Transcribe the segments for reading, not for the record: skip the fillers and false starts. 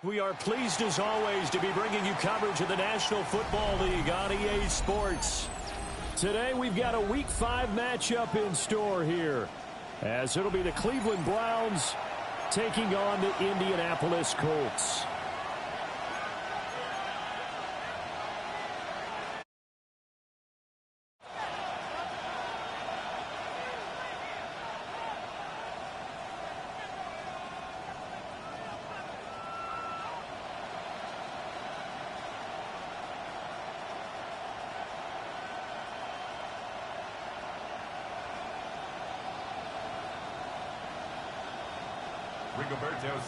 We are pleased as always to be bringing you coverage of the National Football League on EA Sports. Today we've got a Week 5 matchup in store here, as it'll be the Cleveland Browns taking on the Indianapolis Colts.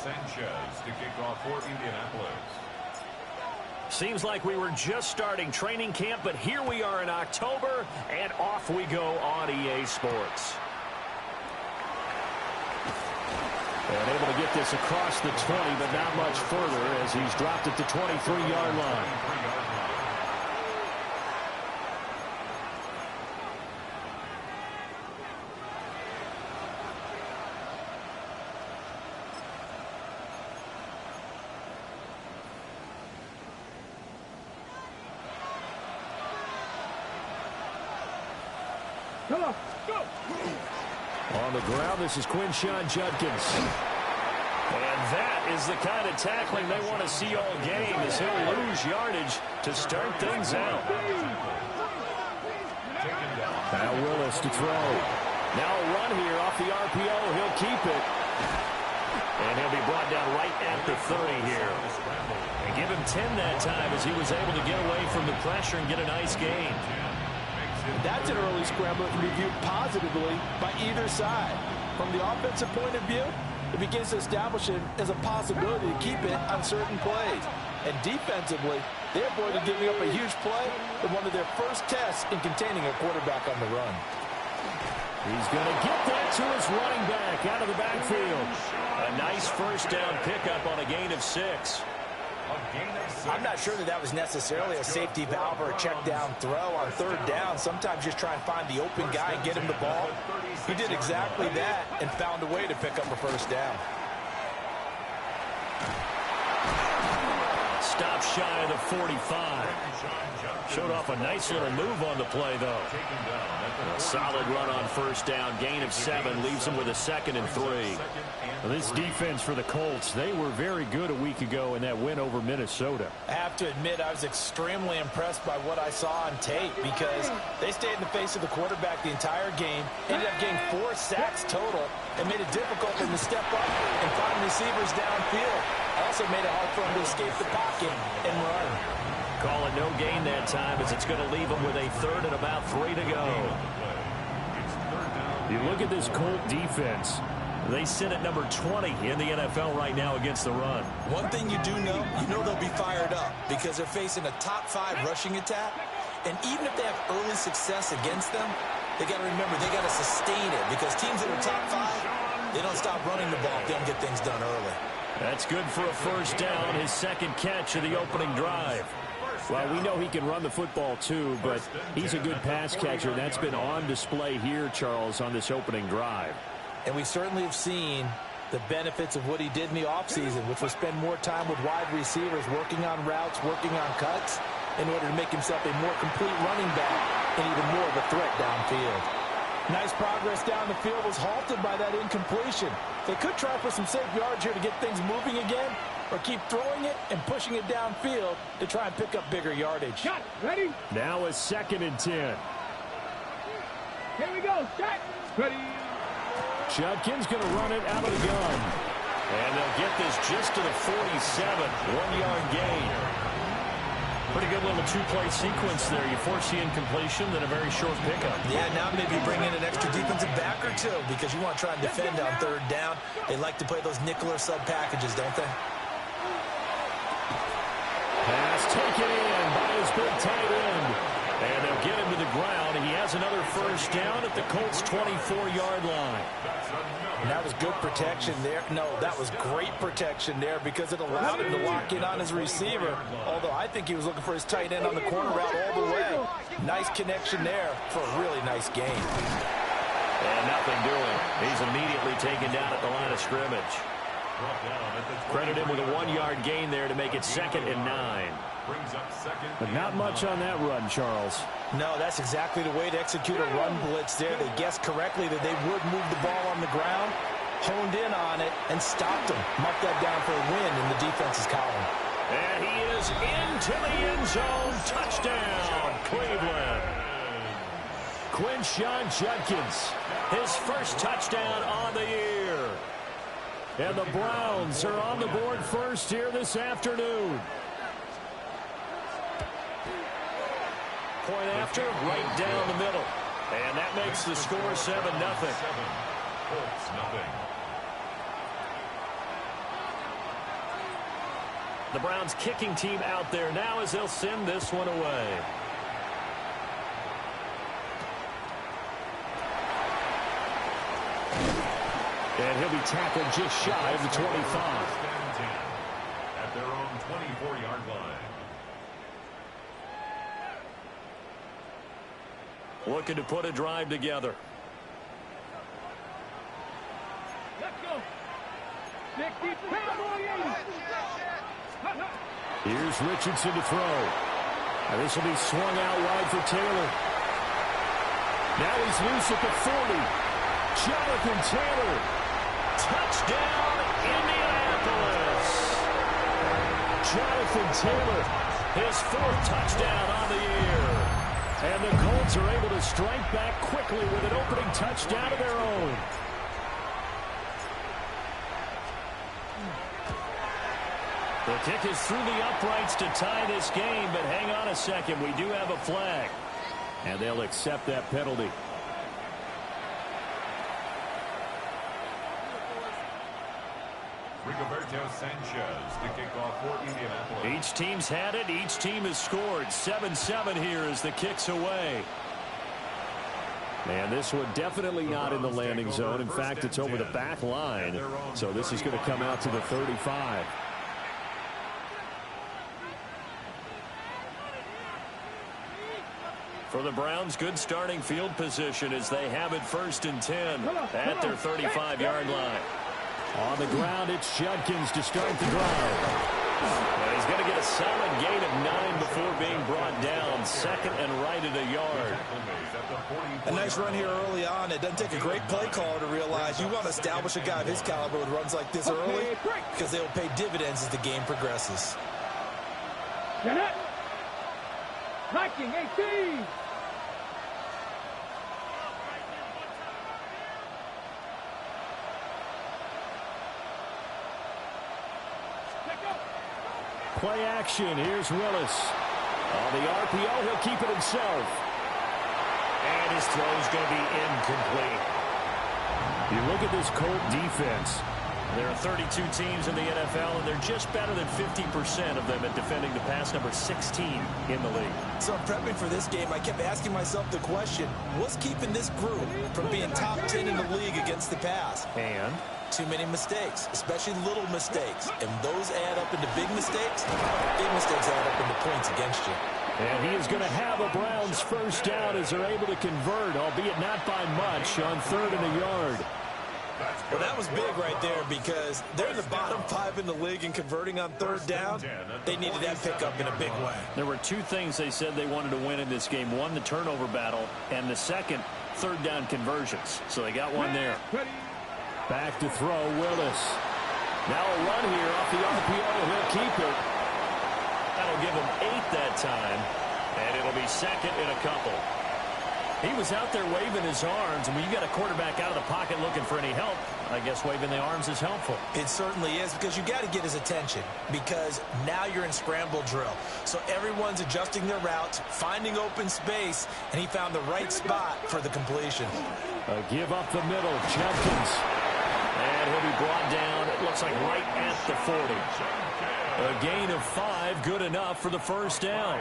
Sanchez to kick off for Indianapolis. Seems like we were just starting training camp, but here we are in October, and off we go on EA Sports. And able to get this across the 20, but not much further as he's dropped at the 23-yard line. On the ground, this is Quinshon Judkins. And that is the kind of tackling they want to see all game, as he'll lose yardage to start things out. Now Willis to throw. Now a run here off the RPO. He'll keep it. And he'll be brought down right at the 30 here. And give him 10 that time as he was able to get away from the pressure and get a nice gain. That's an early scramble that can be viewed positively by either side. From the offensive point of view, it begins to establish it as a possibility to keep it on certain plays. And defensively, they avoided giving up a huge play in one of their first tests in containing a quarterback on the run. He's going to get that to his running back out of the backfield. A nice first down pickup on a gain of 6. I'm not sure that was necessarily a safety valve or a check down throw on third down. Sometimes just try and find the open guy and get him the ball. He did exactly that and found a way to pick up a first down. Stop shy of the 45. Showed off a nice little move on the play, though. A solid run on first down. Gain of 7 leaves him with a 2nd and 3. Well, this defense for the Colts, they were very good a week ago in that win over Minnesota. I have to admit, I was extremely impressed by what I saw on tape because they stayed in the face of the quarterback the entire game, ended up getting 4 sacks total, and made it difficult for him to step up and find receivers downfield. Also made it hard for him to escape the pocket and run. Call it no gain that time as it's going to leave him with a 3rd and about 3 to go. You look at this Colt defense. They sit at number 20 in the NFL right now against the run. One thing you do know, they'll be fired up because they're facing a top 5 rushing attack. And even if they have early success against them, they got to remember they got to sustain it because teams that are top 5, they don't stop running the ball if they don't get things done early. That's good for a first down, his 2nd catch of the opening drive. Well, we know he can run the football too, but he's a good pass catcher. That's been on display here, Charles, on this opening drive. And we certainly have seen the benefits of what he did in the offseason, which was spend more time with wide receivers, working on routes, working on cuts, in order to make himself a more complete running back and even more of a threat downfield. Nice progress down the field was halted by that incompletion. They could try for some safe yards here to get things moving again, or keep throwing it and pushing it downfield to try and pick up bigger yardage. Shot, ready? Now a 2nd and 10. Here we go, shot, ready. Judkins going to run it out of the gun. And they'll get this just to the 47. 1-yard gain. Pretty good little 2-play sequence there. You force the incompletion, then a very short pickup. Yeah, now maybe bring in an extra defensive back or 2 because you want to try and defend on 3rd down. They like to play those nickel or sub packages, don't they? Pass taken in by his big tight end. And they'll get him to the ground. He has another first down at the Colts' 24-yard line. And that was good protection there. No, that was great protection there because it allowed him to lock in on his receiver. Although I think he was looking for his tight end on the corner route all the way. Nice connection there for a really nice gain. And nothing doing. He's immediately taken down at the line of scrimmage. Credit him with a 1-yard gain there to make it 2nd and 9. But not much on that run, Charles. No, that's exactly the way to execute a run blitz there. They guessed correctly that they would move the ball on the ground, honed in on it, and stopped them. Mucked that down for a win in the defense's column. And he is into the end zone. Touchdown, Cleveland. Quinshon Judkins, his first touchdown on the year. And the Browns are on the board first here this afternoon. Point after, right down the middle. And that makes the score 7-0. Colts, nothing. The Browns kicking team out there now as they'll send this one away. And he'll be tackled just shy of the 25. At their own 24-yard line. Looking to put a drive together. Let's go. Here's Richardson to throw. Now this will be swung out wide for Taylor. Now he's loose at the 40. Jonathan Taylor. Touchdown, Indianapolis. Jonathan Taylor, his 4th touchdown on the year. And the Colts are able to strike back quickly with an opening touchdown of their own. The kick is through the uprights to tie this game, but hang on a second. We do have a flag. And they'll accept that penalty. Rigoberto Sanchez to kick off for Indianapolis. Each team's had it. Each team has scored. 7-7 here as the kick's away. And this one definitely not in the landing zone. In fact, it's over the back line. So this is going to come out to the 35. For the Browns, good starting field position as they have it 1st and 10 at their 35-yard line. On the ground, it's Judkins to start the drive. And he's going to get a solid gain of 9 before being brought down. 2nd and right at a yard. A nice run here early on. It doesn't take a great play caller to realize you want to establish a guy of his caliber with runs like this early because they will pay dividends as the game progresses. Viking 18. Play action. Here's Willis. On the RPO, he'll keep it himself. And his throw's going to be incomplete. You look at this Colt defense. There are 32 teams in the NFL, and they're just better than 50% of them at defending the pass, number 16 in the league. So prepping for this game, I kept asking myself the question, what's keeping this group from being top 10 in the league against the pass? And too many mistakes, especially little mistakes. And those add up into big mistakes. Big mistakes add up into points against you. And he is going to have a Browns first down as they're able to convert, albeit not by much, on 3rd and a yard. Well, that was big right there because they're in the bottom 5 in the league and converting on 3rd down. They needed that pickup in a big way. There were 2 things they said they wanted to win in this game. One, the turnover battle, and the second, 3rd down conversions. So they got one there. Back to throw, Willis. Now a run here off the RPO. He'll keep it. That'll give him 8 that time, and it'll be 2nd and a couple. He was out there waving his arms, and when you got a quarterback out of the pocket looking for any help, I guess waving the arms is helpful. It certainly is because you got to get his attention because now you're in scramble drill. So everyone's adjusting their routes, finding open space, and he found the right spot for the completion. A give up the middle, Judkins. And he'll be brought down, it looks like right at the 40. A gain of 5, good enough for the first down.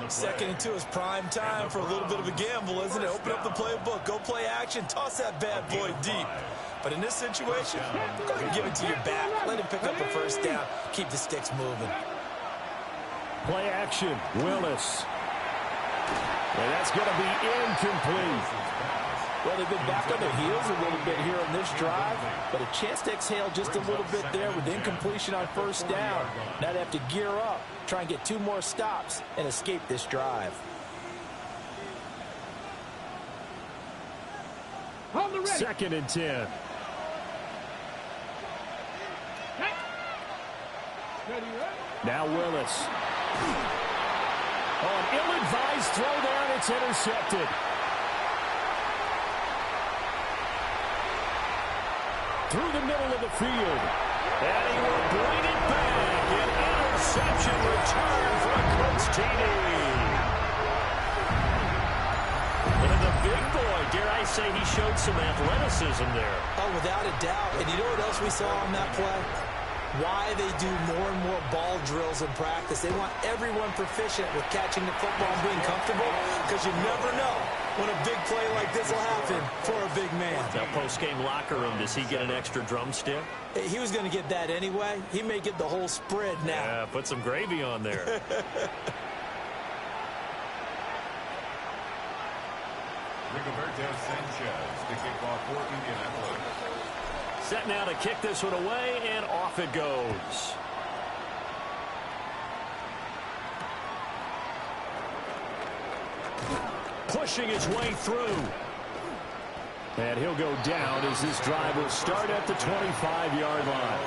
2nd and 2 is prime time for a little bit of a gamble, isn't it? Open up the playbook, go play action, toss that bad boy deep. But in this situation, go ahead and give it to your back. Let him pick up a first down. Keep the sticks moving. Play action, Willis. And that's going to be incomplete. Well, they've been back on their heels a little bit here on this drive, but a chance to exhale just a little bit there with incompletion on first down. Now they have to gear up, try and get 2 more stops, and escape this drive. Second and 10. Now Willis. Oh, an ill-advised throw down. It's intercepted. Through the middle of the field. And he will bring it back. An interception return for a Colts TD. And the big boy, dare I say, he showed some athleticism there. Oh, without a doubt. And you know what else we saw on that play? Why they do more and more ball drills in practice. They want everyone proficient with catching the football and being comfortable, because you never know when a big play like this will happen for a big man. Now, post-game locker room, does he get an extra drumstick? He was going to get that anyway. He may get the whole spread now. Yeah, put some gravy on there. Rigoberto Sanchez to kick off for Indianapolis. Set now to kick this one away, and off it goes. Pushing his way through. And he'll go down as this drive will start at the 25-yard line.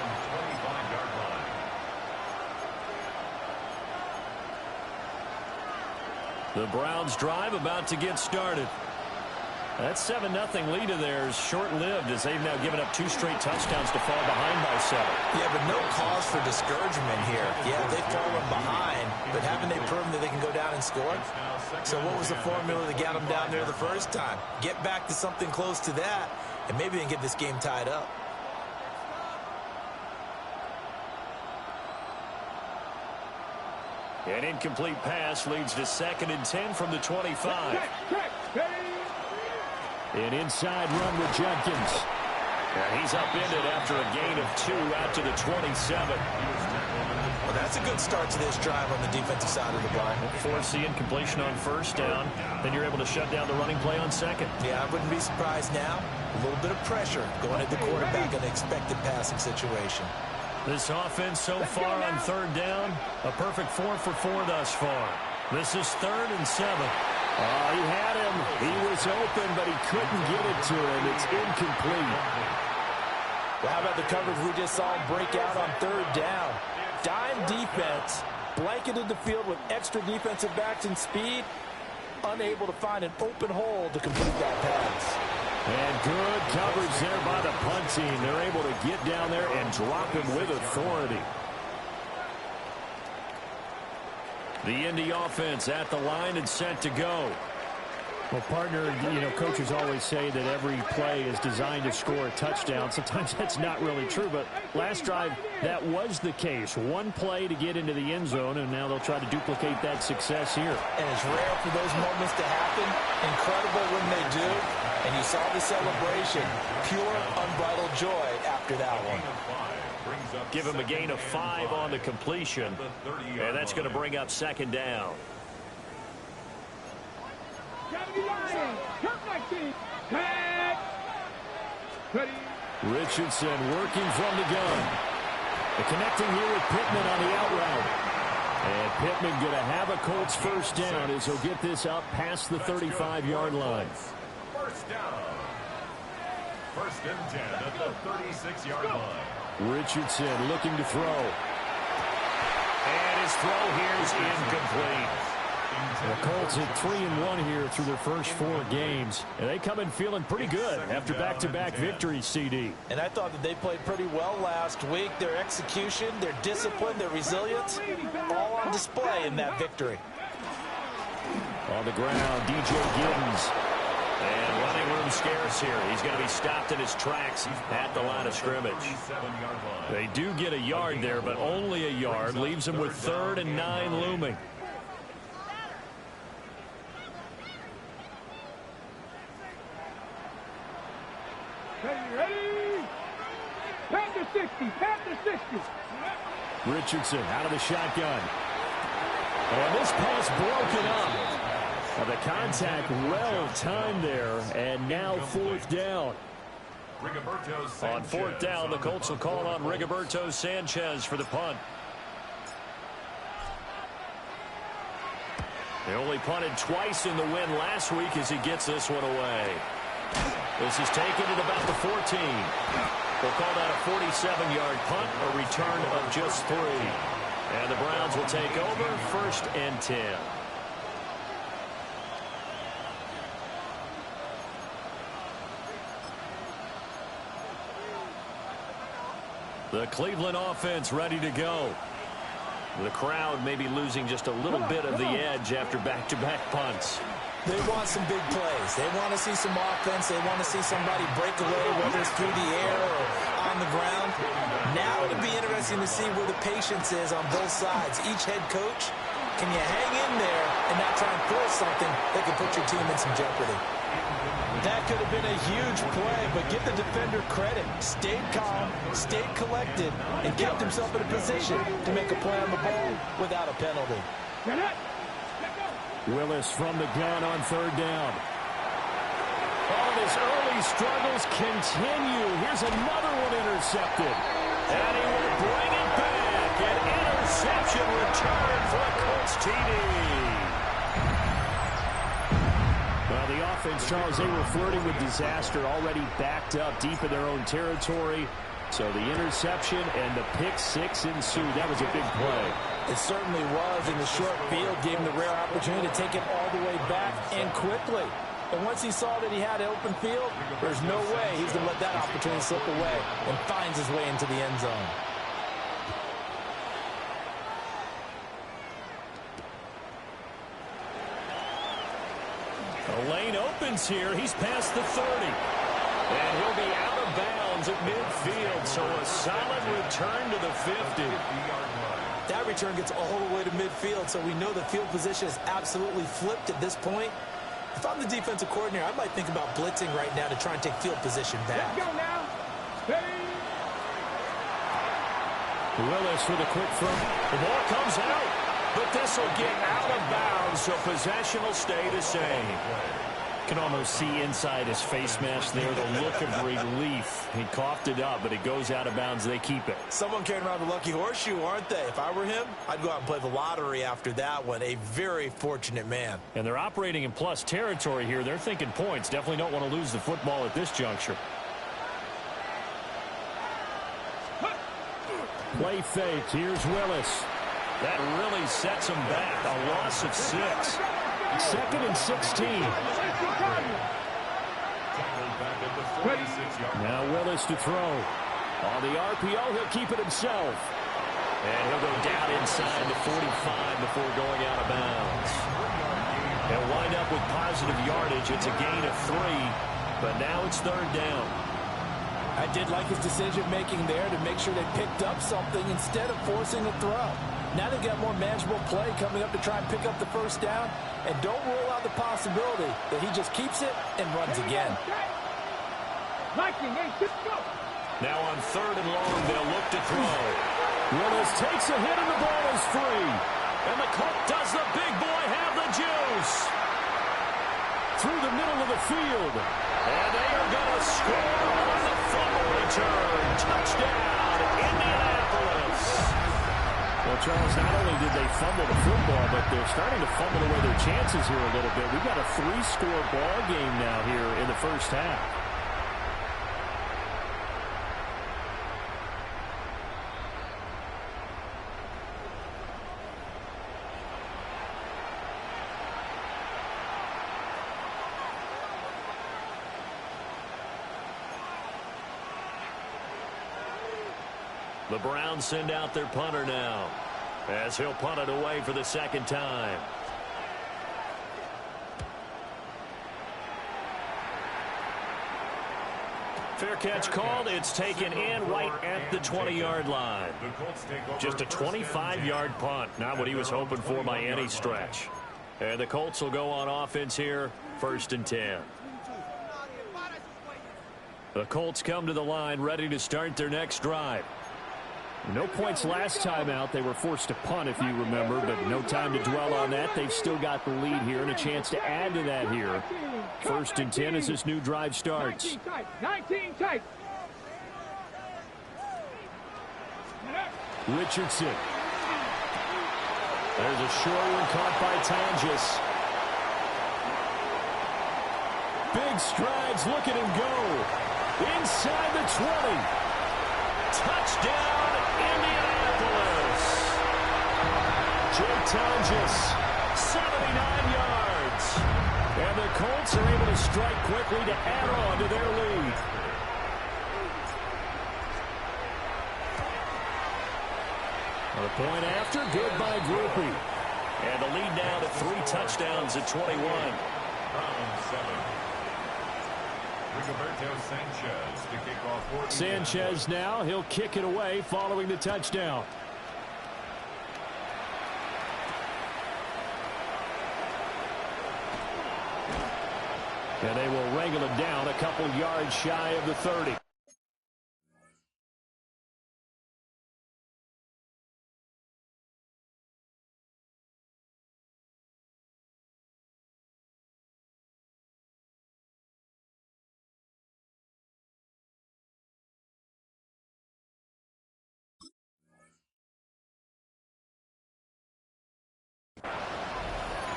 The Browns drive about to get started. That 7-0 lead of theirs short-lived as they've now given up 2 straight touchdowns to fall behind by 7. Yeah, but no cause for discouragement here. Yeah, they've fallen behind, but haven't they proven that they can go down and score? So what was the formula that got them down there the first time? Get back to something close to that, and maybe they can get this game tied up. An incomplete pass leads to 2nd and 10 from the 25. An inside run with Jenkins. And he's upended after a gain of 2 out to the 27. Well, that's a good start to this drive on the defensive side of the ball. Force the incompletion on first down. Then you're able to shut down the running play on 2nd. Yeah, I wouldn't be surprised now. A little bit of pressure going at the quarterback in an expected passing situation. This offense so far on 3rd down, a perfect 4 for 4 thus far. This is 3rd and 7. Oh, he had him. He was open, but he couldn't get it to him. It's incomplete. Well, how about the coverage we just saw him break out on 3rd down? Dime defense, blanketed the field with extra defensive backs and speed, unable to find an open hole to complete that pass. And good coverage there by the punt team. They're able to get down there and drop him with authority. The Indy offense at the line and set to go. Well, partner, coaches always say that every play is designed to score a touchdown. Sometimes that's not really true, but last drive, that was the case. 1 play to get into the end zone, and now they'll try to duplicate that success here. And it's rare for those moments to happen. Incredible when they do. And you saw the celebration. Pure, unbridled joy after that one. Give him a gain of 5 on the completion, and that's going to bring up 2nd down. Richardson working from the gun. Connecting here with Pittman on the out route. And Pittman going to have a Colts first down as he'll get this up past the 35-yard line. First down. 1st and 10 at the 36-yard line. Richardson looking to throw. And his throw here is incomplete. The Colts at 3-1 here through their first 4 games. And they come in feeling pretty good after back-to-back victories, CD. And I thought that they played pretty well last week. Their execution, their discipline, their resilience, all on display in that victory. On the ground, DJ Giddens. And running room scarce here. He's going to be stopped in his tracks at the line of scrimmage. They do get a yard there, but only a yard. Leaves them with 3rd and 9 looming. Ready? Panther 60, Panther 60. Richardson out of the shotgun. And this pass broken up. Well, the contact well timed there, and now fourth down. On fourth down, the Colts will call on Rigoberto Sanchez for the punt. They only punted twice in the win last week as he gets this one away. This is taken at about the 14. We'll call that a 47-yard punt, a return of just 3. And the Browns will take over, 1st and 10. The Cleveland offense ready to go. The crowd may be losing just a little bit of the edge after back-to-back punts. They want some big plays. They want to see some offense. They want to see somebody break away, whether it's through the air or on the ground. Now it'll be interesting to see where the patience is on both sides. Each head coach, can you hang in there and not try and force something that could put your team in some jeopardy? That could have been a huge play, but give the defender credit. Stayed calm, stayed collected, and kept himself in a position to make a play on the ball without a penalty. Willis from the gun on 3rd down. All his early struggles continue. Here's another one intercepted. And he will bring it back. An interception return for a Colts TD. Well, the offense, Charles, they were flirting with disaster, already backed up deep in their own territory. So the interception and the pick 6 ensued. That was a big play. It certainly was, and the short field gave him the rare opportunity to take it all the way back and quickly. And once he saw that he had open field, there's no way he's going to let that opportunity slip away, and finds his way into the end zone. The lane opens here. He's past the 30. And he'll be out of bounds at midfield. So a solid return to the 50. That return gets all the way to midfield, so we know the field position is absolutely flipped at this point. If I'm the defensive coordinator, I might think about blitzing right now to try and take field position back. Let's go now. Steady. Willis with a quick throw. The ball comes out, but this will get out of bounds, so possession will stay the same. Can almost see inside his face mask there the look of relief. He coughed it up, but it goes out of bounds. They keep it. Someone carrying around the lucky horseshoe, aren't they? If I were him, I'd go out and play the lottery after that one. A very fortunate man. And they're operating in plus territory here. They're thinking points. Definitely don't want to lose the football at this juncture. Play fake. Here's Willis. That really sets him back. A loss of 6. 2nd and 16. Now Willis to throw. On the RPO, he'll keep it himself. And he'll go down inside the 45 before going out of bounds. He'll wind up with positive yardage. It's a gain of 3, but now it's 3rd down. I did like his decision-making there to make sure they picked up something instead of forcing a throw. Now they've got more manageable play coming up to try and pick up the 1st down. And don't rule out the possibility that he just keeps it and runs again. Now on 3rd and long, they'll look to throw. Willis takes a hit and the ball is free. And the Colt does the big boy have the juice. Through the middle of the field. And they are going to score on the fumble return. Touchdown, Indianapolis. Well, Charles, not only did they fumble the football, but they're starting to fumble away their chances here a little bit. We've got a 3-score ball game now here in the first half. The Browns send out their punter now, as he'll punt it away for the 2nd time. Fair catch called. It's taken in right at the 20-yard line. Just a 25-yard punt. Not what he was hoping for by any stretch. And the Colts will go on offense here, 1st and 10. The Colts come to the line ready to start their next drive. No points last time out. They were forced to punt, if you remember, but no time to dwell on that. They've still got the lead here and a chance to add to that here. 1st and 10 as this new drive starts. 19 tight. Richardson. There's a short one caught by Tonjes. Big strides. Look at him go. Inside the 20. Touchdown, Indianapolis. Jay Tonjes, 79 yards. And the Colts are able to strike quickly to add on to their lead. The point after, good by Groupie. And the lead now to 3 touchdowns at 21. Round 7. Rigoberto Sanchez to kick off. Sanchez now, he'll kick it away following the touchdown. And they will wrangle it down a couple yards shy of the 30.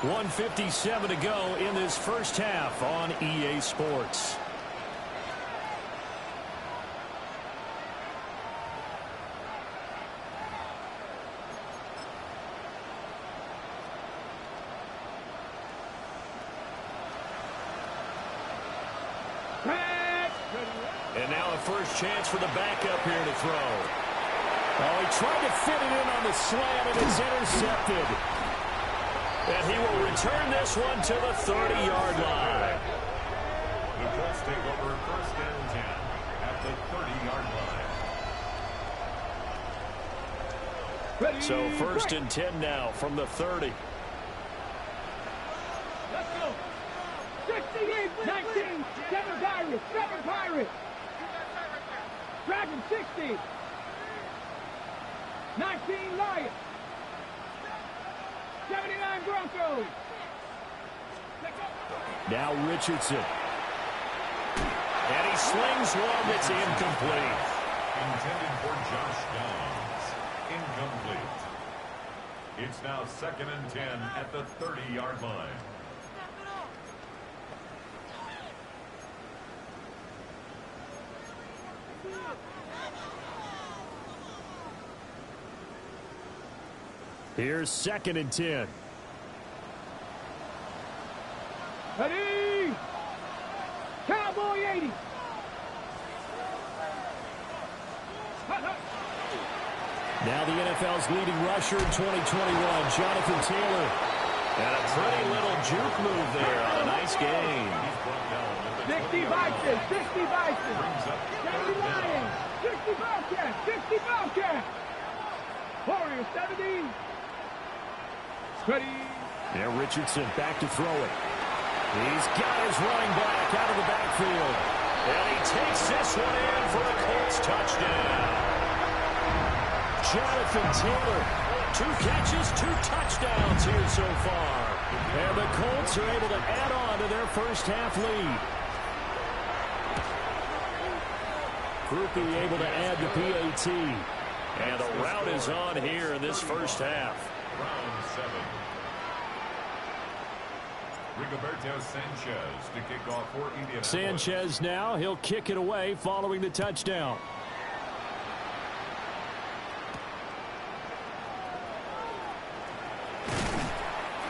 .157 to go in this first half on EA Sports. And now a first chance for the backup here to throw. Oh, he tried to fit it in on the slant, and it's intercepted. And he will return this one to the 30-yard line. The Colts take over 1st and 10 at the 30-yard line. So 1st and 10 now from the 30. Let's go. 68, 19, 7 Pirates, 7 Pirates. Dragon 60. 19 Lions. 79 Broncos. Now Richardson. And he slings one that's incomplete. Intended for Josh Downs. Incomplete. It's now 2nd and 10 at the 30-yard line. Here's 2nd and 10. Ready? Cowboy 80. Now the NFL's leading rusher in 2021, Jonathan Taylor. And a pretty little juke move there on a nice gain. 60 Vikings, 60 Vikings. 70 Lions, 60 Bobcats, 60 Bobcats. Warriors 70. Ready? Now Richardson back to throw it. He's got his running back out of the backfield. And he takes this one in for a Colts touchdown. Jonathan Taylor, 2 catches, 2 touchdowns here so far. And the Colts are able to add on to their first half lead. Groupie able to add the PAT. And the route is on here in this first half. Round 7. Rigoberto Sanchez to kick off for Indianapolis. Sanchez now, he'll kick it away following the touchdown.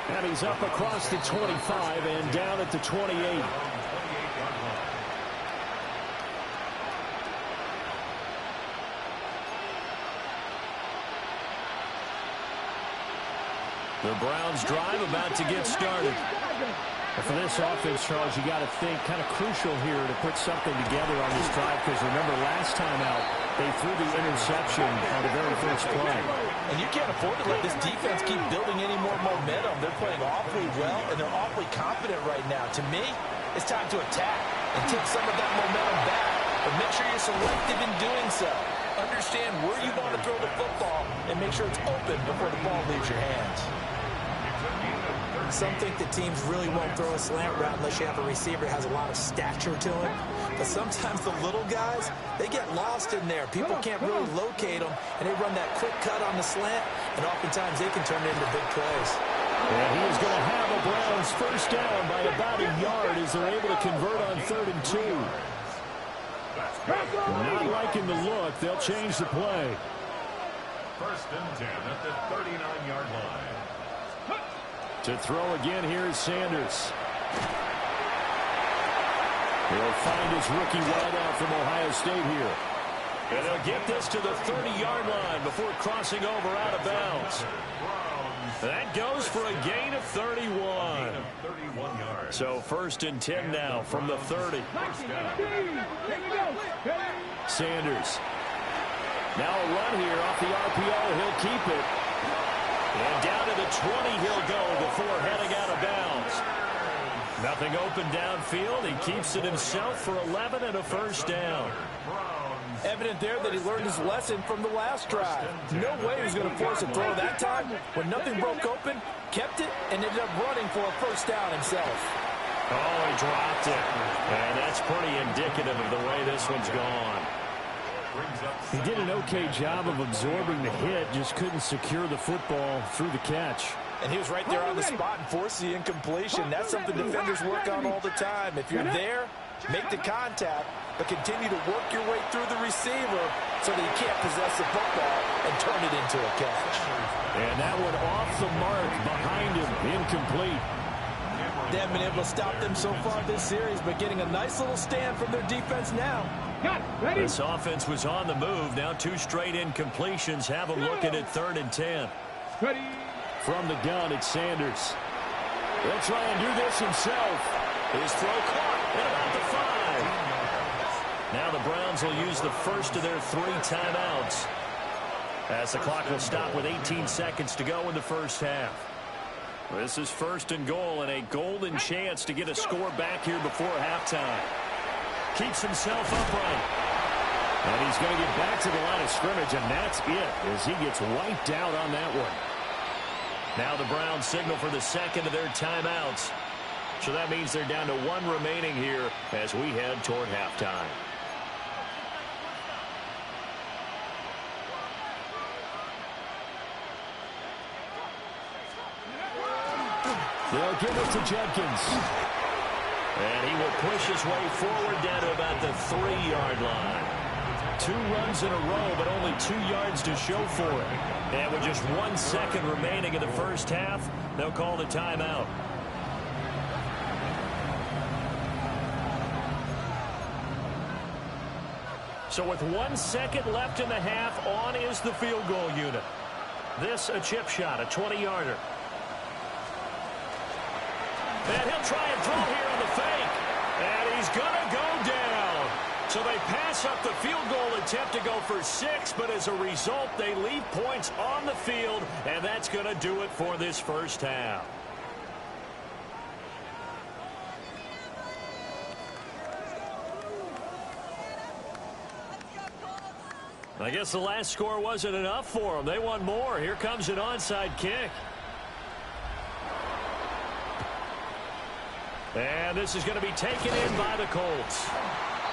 And he's up across the 25 and down at the 28. The Browns drive about to get started. For this offense, Charles, you got to think kind of crucial here to put something together on this drive, because remember last time out they threw the interception on the very first play. And you can't afford to let this defense keep building any more momentum. They're playing awfully well, and they're awfully confident right now. To me, it's time to attack and take some of that momentum back, but make sure you're selective in doing so. understand where you want to throw the football and make sure it's open before the ball leaves your hands. Some think that teams really won't throw a slant route unless you have a receiver that has a lot of stature to him. But sometimes the little guys, they get lost in there. People can't really locate them, and they run that quick cut on the slant, and oftentimes they can turn it into big plays. And he is going to have a Browns first down by about a yard as they're able to convert on 3rd and 2. Not liking the look. They'll change the play. 1st and 10 at the 39-yard line. To throw again, here's Sanders. He'll find his rookie wideout from Ohio State here. And they'll get this to the 30-yard line before crossing over out of bounds. That goes for a gain of 31. So 1st and 10 now from the 30. Sanders. Now a run here off the RPO. He'll keep it. And down to the 20 he'll go before heading out of bounds. Nothing open downfield. He keeps it himself for 11 and a first down. Evident there that he learned his lesson from the last drive. No way he was going to force a throw that time. When nothing broke open, kept it, and ended up running for a first down himself. Oh, he dropped it. And that's pretty indicative of the way this one's gone. He did an okay job of absorbing the hit, just couldn't secure the football through the catch. And he was right there on the spot and forced the incompletion. That's something defenders work on all the time. If you're there, make the contact, but continue to work your way through the receiver so that you can't possess the football and turn it into a catch. And that one off the mark behind him, incomplete. They haven't been able to stop them so far this series, but getting a nice little stand from their defense now. This offense was on the move. Now 2 straight incompletions have them looking at 3rd and 10. From the gun, it's Sanders. He'll try and do this himself. His throw caught at about the 5. Now the Browns will use the first of their 3 timeouts, as the clock will stop with 18 seconds to go in the first half. This is 1st and goal, and a golden chance to get a score back here before halftime. Keeps himself upright. And he's going to get back to the line of scrimmage, and that's it as he gets wiped out on that one. Now the Browns signal for the second of their timeouts. So that means they're down to 1 remaining here as we head toward halftime. They'll give it to Jenkins. And he will push his way forward down to about the 3-yard line. 2 runs in a row, but only 2 yards to show for it. And with just 1 second remaining in the first half, they'll call the timeout. So with 1 second left in the half, on is the field goal unit. This a chip shot, a 20-yarder. And he'll try and throw here on the fake. And he's going to go down. So they pass up the field goal attempt to go for 6, but as a result, they leave points on the field, and that's going to do it for this first half. I guess the last score wasn't enough for them. They want more. Here comes an onside kick. And this is going to be taken in by the Colts.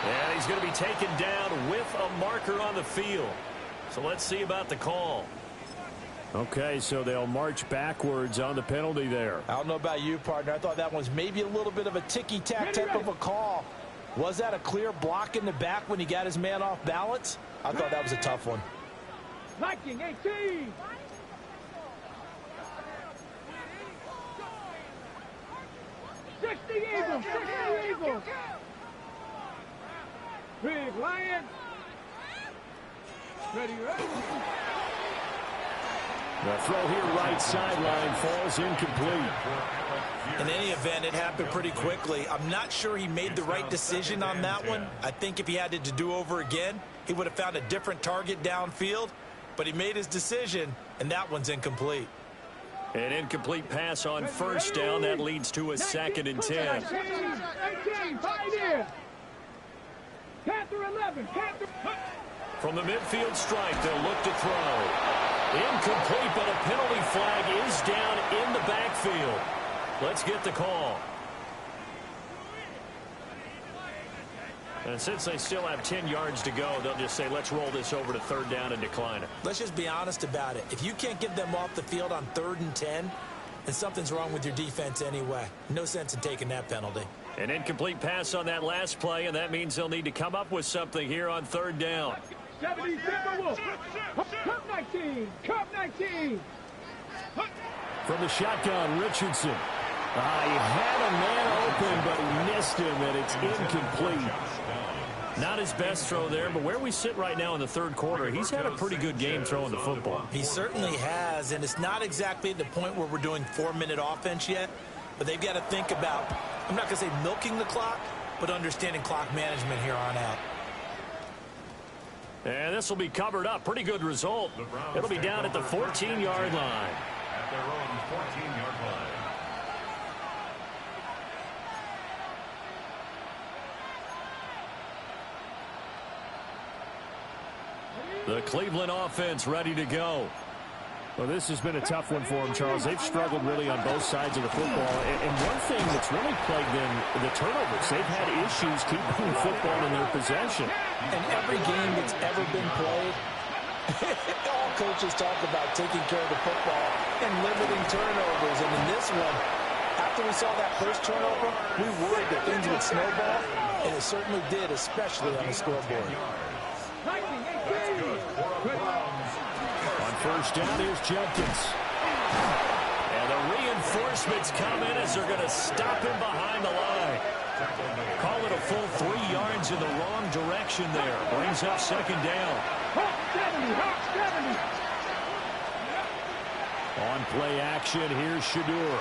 And he's going to be taken down with a marker on the field. So let's see about the call. Okay, so they'll march backwards on the penalty there. I don't know about you, partner. I thought that was maybe a little bit of a ticky-tack type of a call. Was that a clear block in the back when he got his man off balance? I thought that was a tough one. Viking 18. Eagles, 60 Eagles. Big Lion. Ready, ready. The throw here right sideline falls incomplete. In any event, it happened pretty quickly. I'm not sure he made the right decision on that one. I think if he had it to do over again, he would have found a different target downfield. But he made his decision, and that one's incomplete. An incomplete pass on first down. That leads to a 2nd and 10. 18, Pioneer. Panther 11, Panther. From the midfield stripe, they'll look to throw. Incomplete, but a penalty flag is down in the backfield. Let's get the call. And since they still have 10 yards to go, they'll just say, let's roll this over to third down and decline it. Let's just be honest about it. If you can't get them off the field on 3rd and 10, then something's wrong with your defense anyway. No sense in taking that penalty. An incomplete pass on that last play, and that means they'll need to come up with something here on 3rd down. 70, Timberwolves. Cup 19. Cup 19. From the shotgun, Richardson. He had a man open, but he missed him, and it's incomplete. Not his best throw there, but where we sit right now in the 3rd quarter, he's had a pretty good game throwing the football. He certainly has, and it's not exactly at the point where we're doing 4-minute offense yet, but they've got to think about, I'm not going to say milking the clock, but understanding clock management here on out. And this will be covered up. Pretty good result. It'll be down at the 14-yard line. At their own 14-yard line. The Cleveland offense ready to go. Well, this has been a tough one for them, Charles. They've struggled really on both sides of the football. And one thing that's really plagued them, the turnovers. They've had issues keeping the football in their possession. And every game that's ever been played, all coaches talk about taking care of the football and limiting turnovers. And in this one, after we saw that first turnover, we worried that things would snowball, and it certainly did, especially on the scoreboard. On first down, here's Jenkins. And the reinforcements come in as they're going to stop him behind the line. Call it a full 3 yards in the wrong direction there. Brings up 2nd down. On play action, here's Shadur.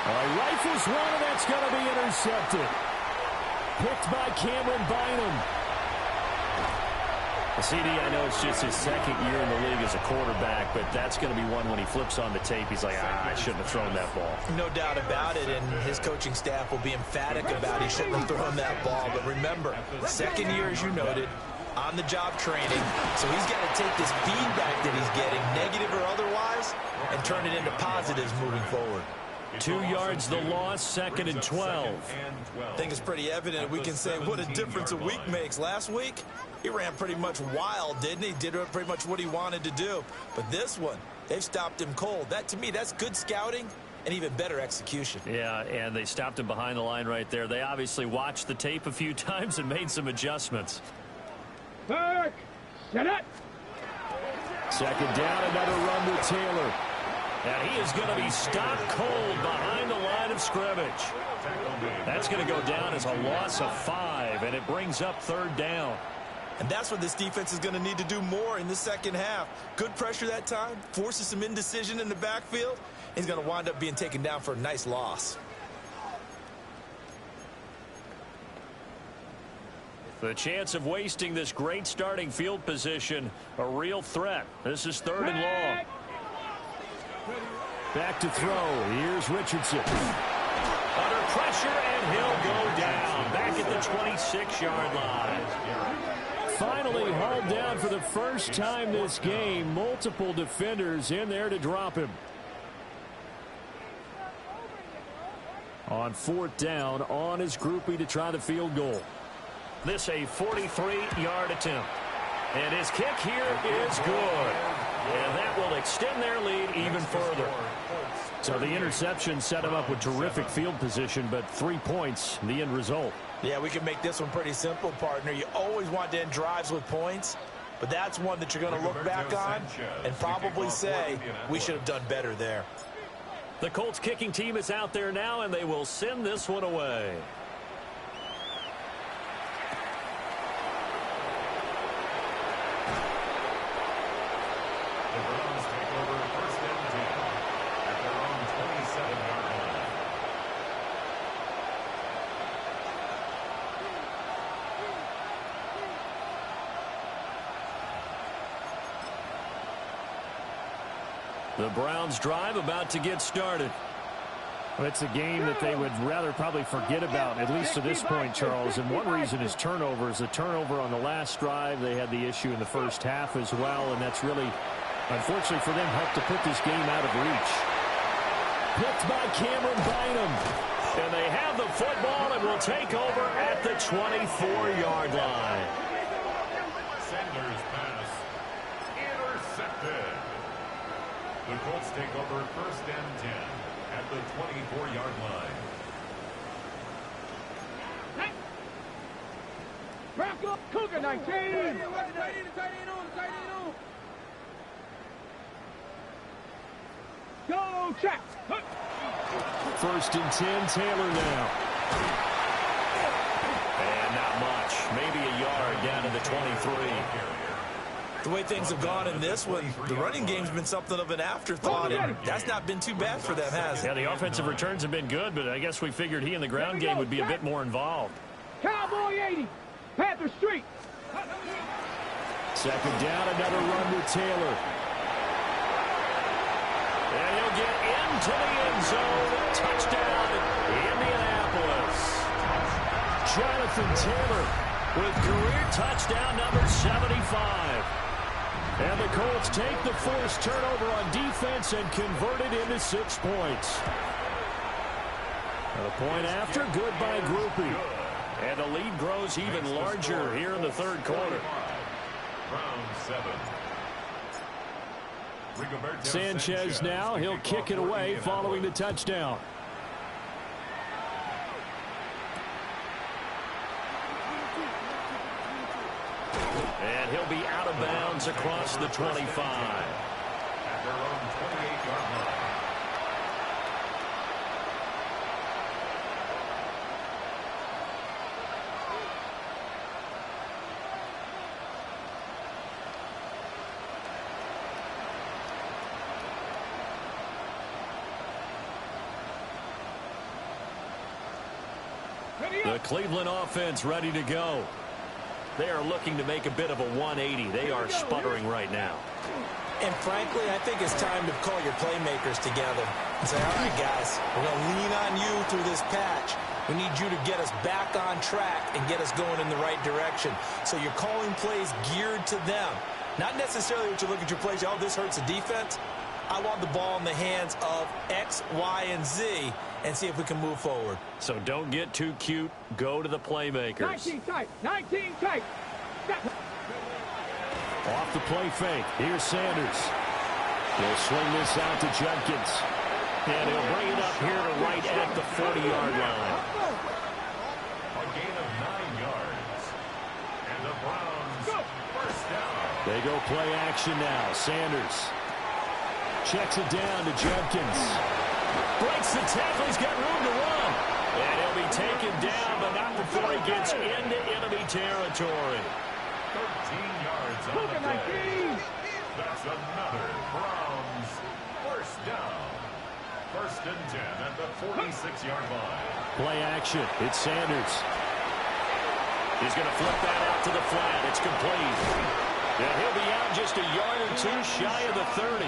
Rifles one, and that's going to be intercepted. Picked by Cameron Bynum. CD, I know it's just his 2nd year in the league as a quarterback, but that's going to be one when he flips on the tape. He's like, I shouldn't have thrown that ball. No doubt about it, and his coaching staff will be emphatic about he shouldn't have thrown that ball. But remember, 2nd year, as you noted, on-the-job training, so he's got to take this feedback that he's getting, negative or otherwise, and turn it into positives moving forward. 2 yards the loss, 2nd and 12. I think it's pretty evident. We can say what a difference a week makes. Last week, he ran pretty much wild, didn't he? Did pretty much what he wanted to do. But this one, they've stopped him cold. That, to me, that's good scouting and even better execution. Yeah, and they stopped him behind the line right there. They obviously watched the tape a few times and made some adjustments. Back. Set up. 2nd down, another run with Taylor. And he is going to be stopped cold behind the line of scrimmage. That's going to go down as a loss of 5, and it brings up 3rd down. And that's what this defense is going to need to do more in the 2nd half. Good pressure that time, forces some indecision in the backfield. He's going to wind up being taken down for a nice loss. The chance of wasting this great starting field position, a real threat. This is 3rd and long. Back to throw. Here's Richardson. Under pressure, and he'll go down. Back at the 26-yard line. Finally hauled down for the first time this game. Multiple defenders in there to drop him. On 4th down, on his groupie to try the field goal. This a 43-yard attempt. And his kick here is good. And that will extend their lead even further. So the interception set him up with terrific field position, but 3 points, the end result. Yeah, we can make this one pretty simple, partner. You always want to end drives with points, but that's one that you're going to look back on and probably say we should have done better there. The Colts kicking team is out there now, and they will send this one away. The Browns take over 1st and 10 at their own 27-yard line. The Browns drive about to get started. Well, it's a game that they would rather probably forget about, at least to this point, Charles. And one reason is turnovers. A turnover on the last drive. They had the issue in the first half as well, and that's really, unfortunately for them, helped to put this game out of reach. Picked by Cameron Bynum. And they have the football and will take over at the 24-yard line. Sanders' pass intercepted. The Colts take over 1st and 10 at the 24-yard line. Bronco Cougar 19. Go check. 1st and 10, Taylor now. And not much. Maybe a yard down to the 23. The way things have gone in this one, the running game's been something of an afterthought, and that's not been too bad for them, has it? Yeah, the offensive returns have been good, but I guess we figured he in the ground game would be a bit more involved. Cowboy 80. Panther Street. 2nd down, another run with Taylor. And he'll get into the end zone. Touchdown, Indianapolis. Jonathan Taylor with career touchdown number 75. And the Colts take the forced turnover on defense and convert it into 6 points. And a point after, good by Groupie. And the lead grows even larger here in the 3rd quarter. Round 7. Sanchez now, he'll kick it away following the touchdown. And he'll be out of bounds across the 25. At their own 28-yard line. The Cleveland offense ready to go. They are looking to make a bit of a 180. They are sputtering right now. And frankly, I think it's time to call your playmakers together and say, all right, guys, we're going to lean on you through this patch. We need you to get us back on track and get us going in the right direction. So you're calling plays geared to them. Not necessarily what you look at your plays, oh, this hurts the defense. I want the ball in the hands of X, Y, and Z and see if we can move forward. So don't get too cute. Go to the playmakers. 19 tight. 19 tight. Off the play fake. Here's Sanders. He'll swing this out to Judkins. And he'll bring it up here to right at the 40-yard line. A gain of 9 yards. And the Browns first down. They go play action now. Sanders checks it down to Judkins. Breaks the tackle. He's got room to run. And he'll be taken down, but not before he gets into enemy territory. 13 yards on the play. That's another Browns first down. 1st and 10 at the 46-yard line. Play action. It's Sanders. He's going to flip that out to the flat. It's complete. And he'll be out just a yard or two shy of the 30.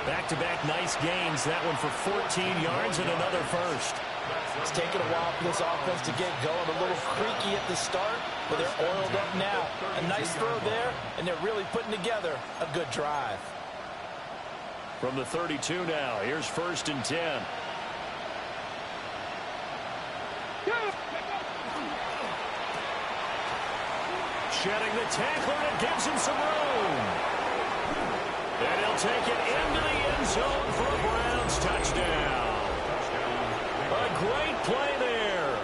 Back-to-back nice gains. That one for 14 yards and another first. It's taken a while for this offense to get going. A little creaky at the start, but they're oiled up now. A nice throw there, and they're really putting together a good drive. From the 32 now, here's 1st and 10. Shedding the tackler, and it gives him some room. And he'll take it into the end zone for a Browns touchdown. A great play there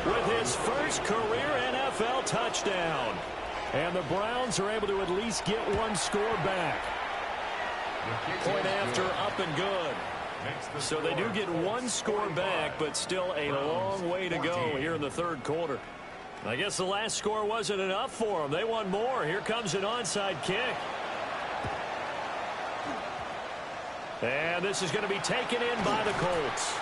with his first career NFL touchdown. And the Browns are able to at least get one score back. Point after, up and good. So they do get one score back, but still a long way to go here in the 3rd quarter. I guess the last score wasn't enough for them. They want more. Here comes an onside kick. And this is going to be taken in by the Colts.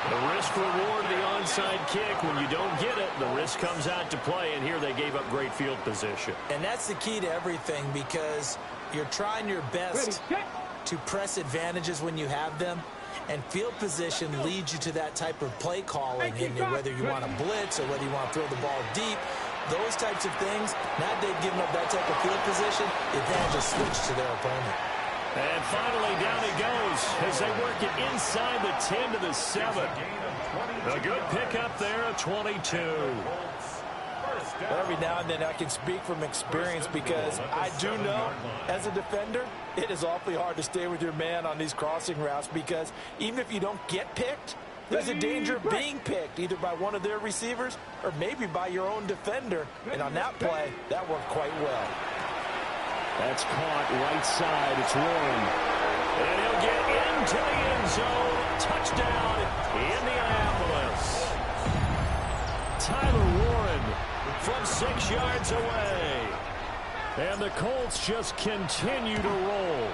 The risk reward, the onside kick. When you don't get it, the risk comes out to play, and here they gave up great field position. And that's the key to everything, because you're trying your best to press advantages when you have them, And field position leads you to that type of play calling, and whether you want to blitz or whether you want to throw the ball deep, those types of things. Now that they've given up that type of field position, the advantage is switched to their opponent. And finally, down he goes as they work it inside the 10 to the 7. A good pickup there, a 22. Every now and then I can speak from experience because I do know, as a defender, it is awfully hard to stay with your man on these crossing routes because even if you don't get picked, there's a danger of being picked either by one of their receivers or maybe by your own defender. And on that play, that worked quite well. That's caught right side. It's Warren. And he'll get into the end zone. Touchdown, Indianapolis. Tyler Warren from 6 yards away. And the Colts just continue to roll.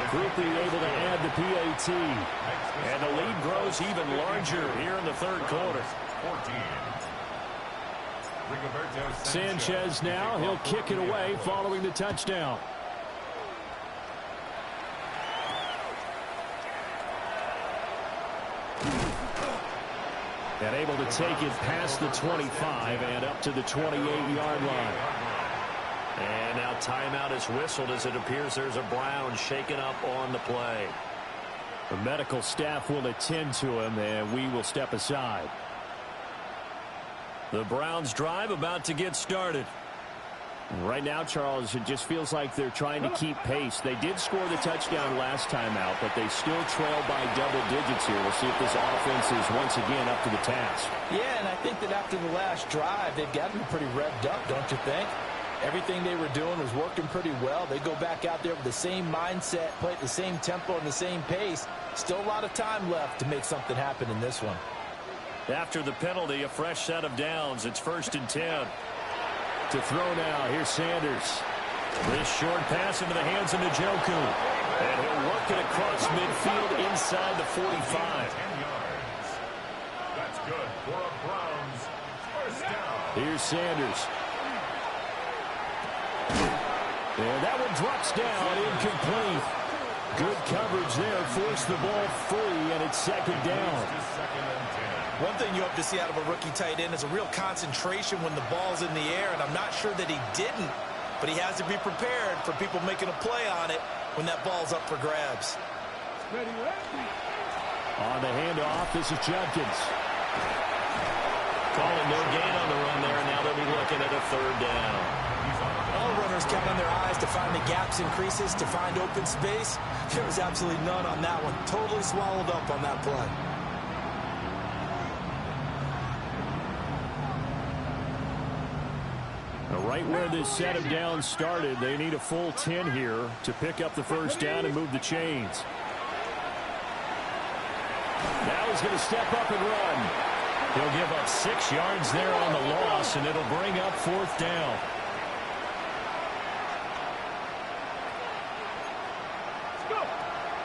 Quickly able to add the PAT. And the lead grows even larger here in the third quarter. 14. Sanchez now, he'll kick it away following the touchdown. And able to take it past the 25 and up to the 28-yard line. And now timeout is whistled as it appears there's a Brown shaken up on the play. The medical staff will attend to him, and we will step aside. The Browns drive about to get started. Right now, Charles, it just feels like they're trying to keep pace. They did score the touchdown last time out, but they still trail by double digits here. We'll see if this offense is once again up to the task. Yeah, and I think that after the last drive, they've got to be pretty revved up, don't you think? Everything they were doing was working pretty well. They go back out there with the same mindset, play at the same tempo and the same pace. Still a lot of time left to make something happen in this one. After the penalty, a fresh set of downs. It's 1st and 10. To throw now, here's Sanders. This short pass into the hands of Njoku. And he'll work it across midfield inside the 45. 10 yards. That's good for a Browns first down. Here's Sanders. And that one drops down, incomplete. Good coverage there, forced the ball free, and it's 2nd down. One thing you hope to see out of a rookie tight end is a real concentration when the ball's in the air, and I'm not sure that he didn't, but he has to be prepared for people making a play on it when that ball's up for grabs. On the handoff, this is Judkins. Calling no gain on the run there, and now they'll be looking at a 3rd down. All runners count on their eyes to find the gaps and creases, to find open space. There was absolutely none on that one. Totally swallowed up on that play. Right where this set of downs started, they need a full 10 here to pick up the 1st down and move the chains. Now he's going to step up and run. He'll give up 6 yards there on the loss, and it'll bring up 4th down.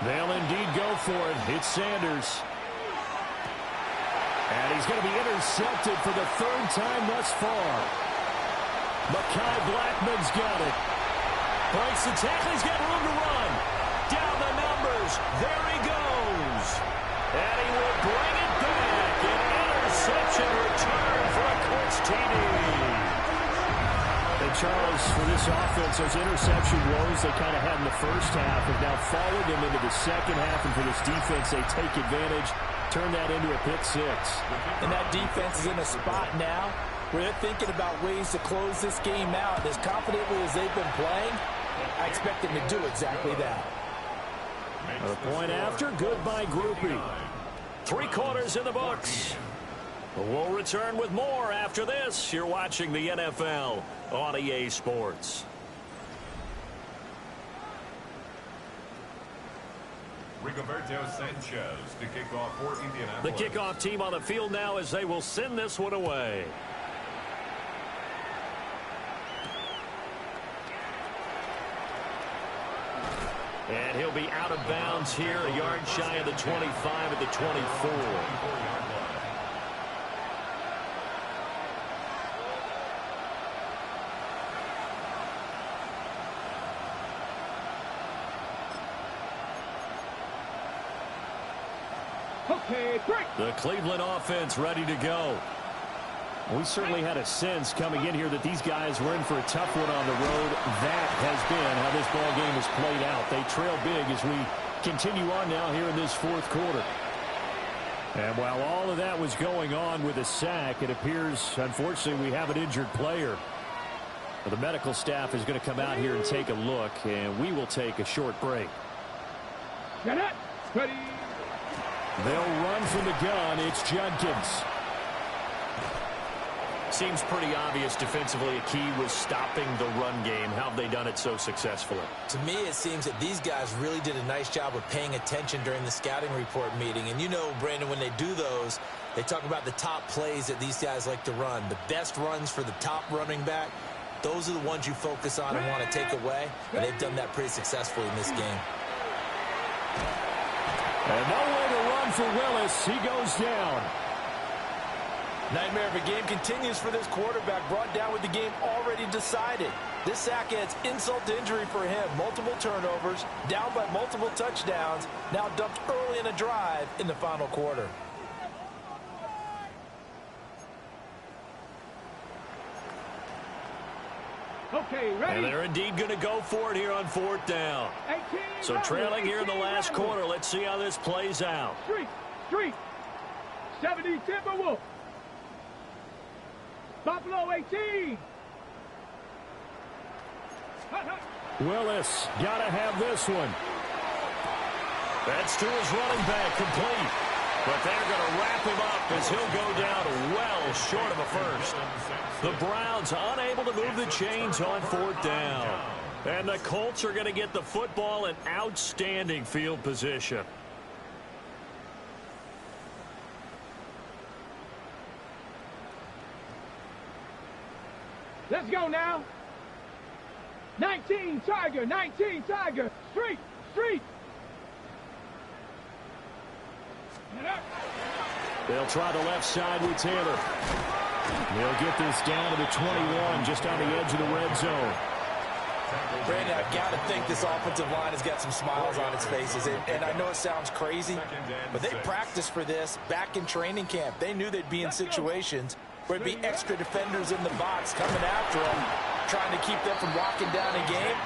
They'll indeed go for it. It's Sanders. And he's going to be intercepted for the 3rd time thus far. Mekhi Blackman's got it. Breaks the tackle. He's got room to run. Down the numbers. There he goes. And he will bring it back. An interception return for a Colts TD. And Charles, for this offense, those interception woes they kind of had in the first half have now followed them into the second half. And for this defense, they take advantage, turn that into a pick 6. And that defense is in a spot now where they're thinking about ways to close this game out. As confidently as they've been playing, I expect them to do exactly that. A point after, good by Groupie. 3 quarters in the books. We'll return with more after this. You're watching the NFL on EA Sports. Rigoberto Sanchez to kick off for The Indianapolis. kickoff team on the field now as they will send this one away. And he'll be out of bounds here, a yard shy of the 25 at the 24. Okay, break. The Cleveland offense ready to go. We certainly had a sense coming in here that these guys were in for a tough one on the road. That has been how this ball game has played out. They trail big as we continue on now here in this fourth quarter. And while all of that was going on with a sack, it appears, unfortunately, we have an injured player. Well, the medical staff is going to come out here and take a look, and we will take a short break. Get it. Ready. They'll run from the gun. It's Judkins. Seems pretty obvious defensively a key was stopping the run game. How have they done it so successfully? To me, it seems that these guys really did a nice job of paying attention during the scouting report meeting. And you know, Brandon, when they do those, they talk about the top plays that these guys like to run. The best runs for the top running back, those are the ones you focus on and want to take away. And they've done that pretty successfully in this game. And no way to run for Willis. He goes down. Nightmare of a game continues for this quarterback, brought down with the game already decided. This sack adds insult to injury for him. Multiple turnovers, down by multiple touchdowns, now dumped early in a drive in the final quarter. Okay, ready. And they're indeed going to go for it here on fourth down. 18, So trailing here in the last quarter. Let's see how this plays out. Street. 70 Timberwolf. Buffalo 18. Willis got to have this one. That's to his running back, complete. But they're going to wrap him up as he'll go down well short of a first. The Browns unable to move the chains on fourth down. And the Colts are going to get the football in outstanding field position. Let's go now. 19 Tiger. Street. They'll try the left side with Taylor. They'll get this down to the 21, just on the edge of the red zone. Brandon, I've got to think this offensive line has got some smiles on its faces. And I know it sounds crazy, but they practiced for this back in training camp. They knew they'd be in situations where it'd be extra defenders in the box coming after them, trying to keep them from walking down a game.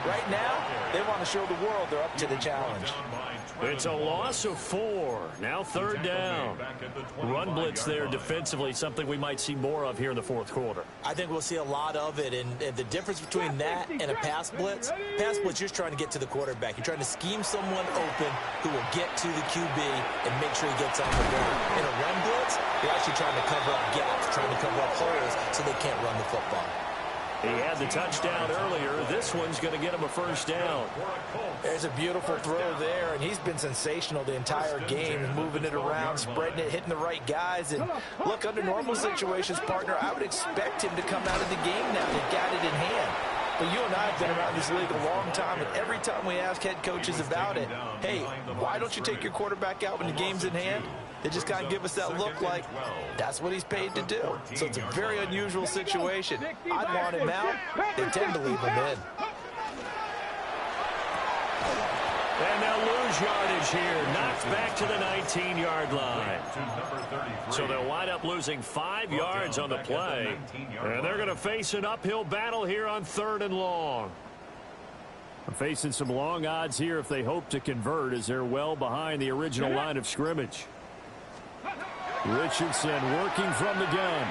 Right now, they want to show the world they're up to the challenge. It's a loss of 4. Now third down. Run blitz there defensively, something we might see more of here in the fourth quarter. I think we'll see a lot of it, and the difference between that and a pass blitz, you're just trying to get to the quarterback. You're trying to scheme someone open who will get to the QB and make sure he gets on the ground. In a run blitz, you're actually trying to cover up gaps, trying to cover up holes so they can't run the football. He had the touchdown earlier. This one's going to get him a first down. There's a beautiful throw there, and he's been sensational the entire game, moving it around, spreading it, hitting the right guys. And look, under normal situations, partner, I would expect him to come out of the game now. They got it in hand. But you and I have been around this league a long time, and every time we ask head coaches about it, hey, why don't you take your quarterback out when the game's in hand? They just kind of give us that look like that's what he's paid to do. So it's a very unusual situation. I'd want him out. They tend to leave him in. And they'll lose yardage here. Knocked back to the 19-yard line. So they'll wind up losing 5 yards on the play. And they're going to face an uphill battle here on 3rd and long. Facing some long odds here if they hope to convert, as they're well behind the original line of scrimmage. Richardson working from the gun.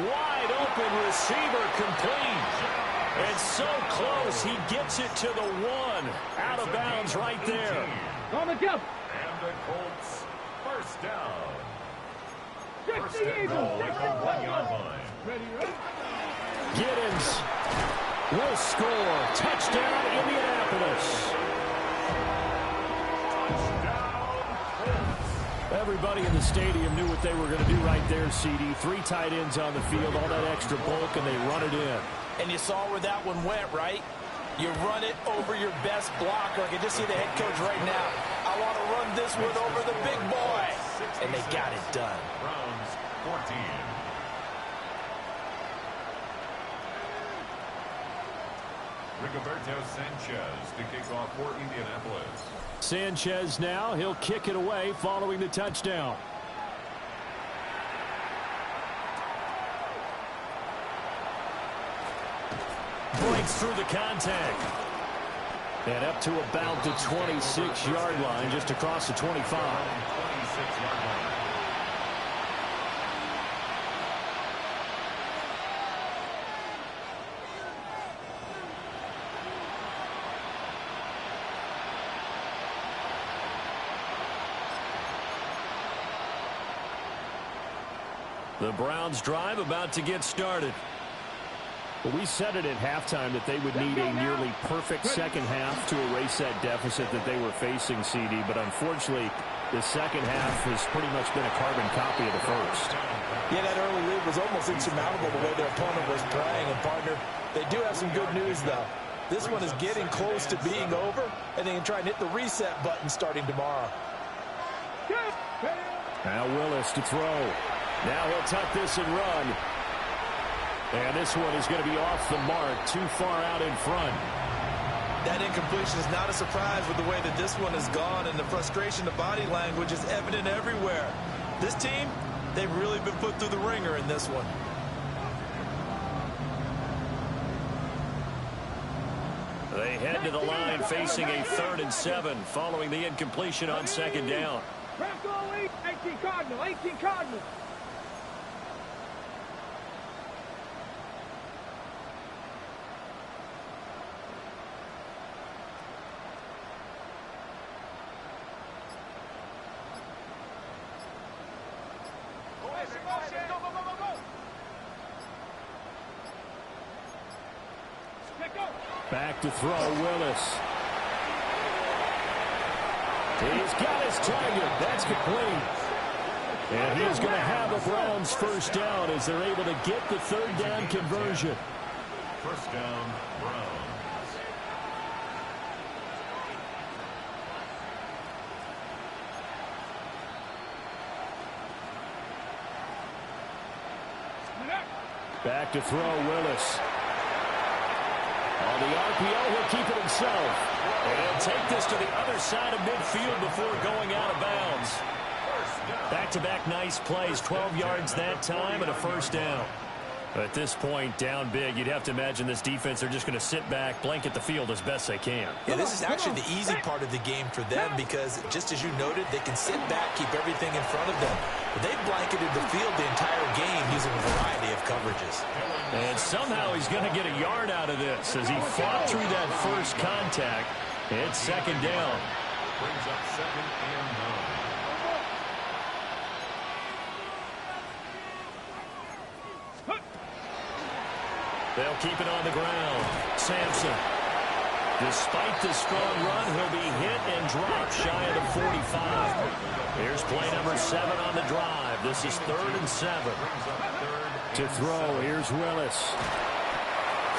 Wide open receiver, complete. And so close, he gets it to the 1. Out of bounds right there. On the go. And the Colts, first down. 60 Eagles. Giddens will score. Touchdown, Indianapolis. Everybody in the stadium knew what they were going to do right there, CD. 3 tight ends on the field, all that extra bulk, and they run it in. And you saw where that one went, right? You run it over your best blocker. I can just see the head coach right now. I want to run this one over the big boy. And they got it done. Browns 14. Rigoberto Sanchez to kick off for Indianapolis. Sanchez now, he'll kick it away following the touchdown. Breaks through the contact. And up to about the 26-yard line, just across the 25. 26-yard line. The Browns drive about to get started. Well, we said it at halftime that they would need a nearly perfect second half to erase that deficit that they were facing, CD. But unfortunately, the second half has pretty much been a carbon copy of the first. Yeah, that early lead was almost insurmountable the way their opponent was playing. And, partner, they do have some good news, though. This one is getting close to being over, and they can try and hit the reset button starting tomorrow. Now Willis to throw. Now he'll tuck this and run. And this one is going to be off the mark, too far out in front. That incompletion is not a surprise with the way that this one has gone, and the frustration of body language is evident everywhere. This team, they've really been put through the ringer in this one. They head to the line facing a 3rd and 7 following the incompletion on second down. 18 Cardinal, 18 Cardinal. Back to throw, Willis. He's got his target. That's complete. And he's going to have a Browns first down as they're able to get the 3rd down conversion. First down, Browns. Back to throw, Willis. On the RPO, he'll keep it himself. And take this to the other side of midfield before going out of bounds. Back-to-back nice plays, 12 yards that time and a first down. At this point, down big, you'd have to imagine this defense, they're just going to sit back, blanket the field as best they can. Yeah, this is actually the easy part of the game for them because, just as you noted, they can sit back, keep everything in front of them. But they've blanketed the field the entire game using a variety of coverages. And somehow he's going to get a yard out of this as he fought through that first contact. It's second down. Brings up 2nd and 9. They'll keep it on the ground. Sampson. Despite the strong run, he'll be hit and dropped shy of the 45. Here's play number 7 on the drive. This is 3rd and 7. To throw, here's Willis.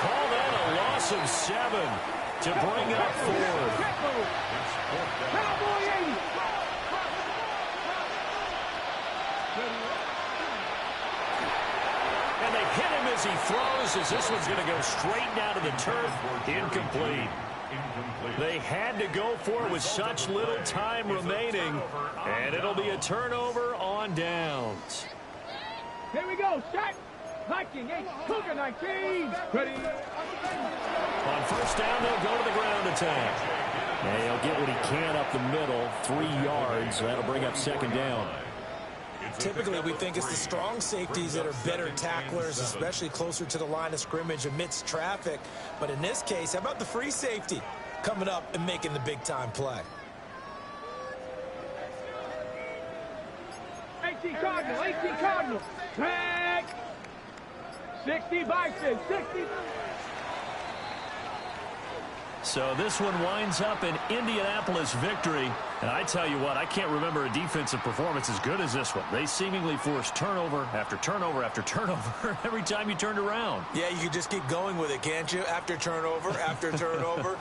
Call that a loss of 7 to bring up 4th. And they hit him as he throws, as this one's going to go straight down to the turf. Incomplete. They had to go for it with such little time remaining, and it'll be a turnover on downs. Here we go, shot. 19, 8, Cougar 19. Ready. On first down, they'll go to the ground attack. And he'll get what he can up the middle, 3 yards. That'll bring up second down. Typically, we think it's the strong safeties that are better tacklers, especially closer to the line of scrimmage amidst traffic. But in this case, how about the free safety coming up and making the big-time play? 18 Cardinal, 18 Cardinal. Tag. 60 Bison, 60. So this one winds up an Indianapolis victory. And I tell you what, I can't remember a defensive performance as good as this one. They seemingly forced turnover after turnover after turnover every time you turned around. Yeah, you can just keep going with it, can't you? After turnover, after turnover.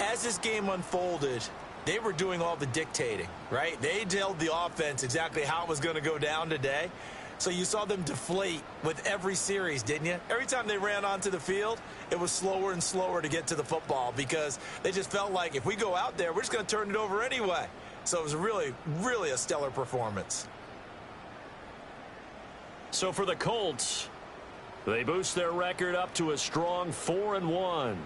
As this game unfolded, they were doing all the dictating, right? They told the offense exactly how it was going to go down today. So you saw them deflate with every series, didn't you? Every time they ran onto the field, it was slower and slower to get to the football because they just felt like if we go out there, we're just going to turn it over anyway. So it was really, really a stellar performance. So for the Colts, they boost their record up to a strong 4-1.